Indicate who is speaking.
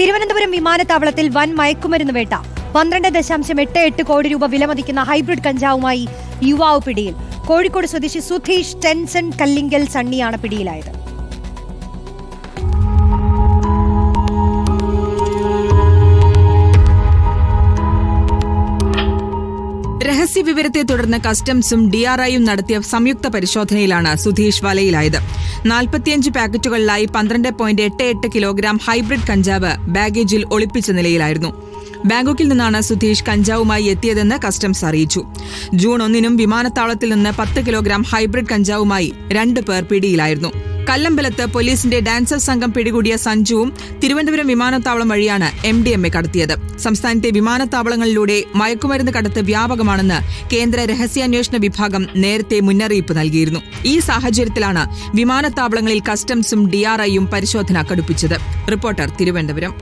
Speaker 1: തിരുവനന്തപുരം വിമാനത്താവളത്തിൽ വൻ മയക്കുമരുന്ന് വേട്ട. 12.88 കോടി രൂപ വിലമതിക്കുന്ന ഹൈബ്രിഡ് കഞ്ചാവുമായി യുവാവ് പിടിയിൽ. കോഴിക്കോട് സ്വദേശി സുധീഷ് ടെൻസൺ കല്ലിങ്കൽ സണ്ണിയാണ് പിടിയിലായത്.
Speaker 2: രഹസ്യവിവരത്തെ തുടർന്ന് കസ്റ്റംസും ഡിആർഐയും നടത്തിയ സംയുക്ത പരിശോധനയിലാണ് സുധീഷ് വലയിലായത്. 45 പാക്കറ്റുകളിലായി 12.88 കിലോഗ്രാം ഹൈബ്രിഡ് കഞ്ചാവ് ബാഗേജിൽ ഒളിപ്പിച്ച നിലയിലായിരുന്നു. ബാങ്കോക്കിൽ നിന്നാണ് സുധീഷ് കഞ്ചാവുമായി എത്തിയതെന്ന് കസ്റ്റംസ് അറിയിച്ചു. ജൂൺ 1 വിമാനത്താവളത്തിൽ നിന്ന് 10 കിലോഗ്രാം ഹൈബ്രിഡ് കഞ്ചാവുമായി 2 പേർ പിടിയിലായിരുന്നു. കല്ലമ്പലത്ത് പോലീസിന്റെ ഡാൻസർ സംഘം പിടികൂടിയ സഞ്ജുവും തിരുവനന്തപുരം വിമാനത്താവളം വഴിയാണ് MDMA കടത്തിയത്. സംസ്ഥാനത്തെ വിമാനത്താവളങ്ങളിലൂടെ മയക്കുമരുന്ന് കടത്ത് വ്യാപകമാണെന്ന് കേന്ദ്ര രഹസ്യാന്വേഷണ വിഭാഗം നേരത്തെ മുന്നറിയിപ്പ് നൽകിയിരുന്നു. ഈ സാഹചര്യത്തിലാണ് വിമാനത്താവളങ്ങളിൽ കസ്റ്റംസും DRIയും പരിശോധന കടുപ്പിച്ചത്. റിപ്പോർട്ടർ, തിരുവനന്തപുരം.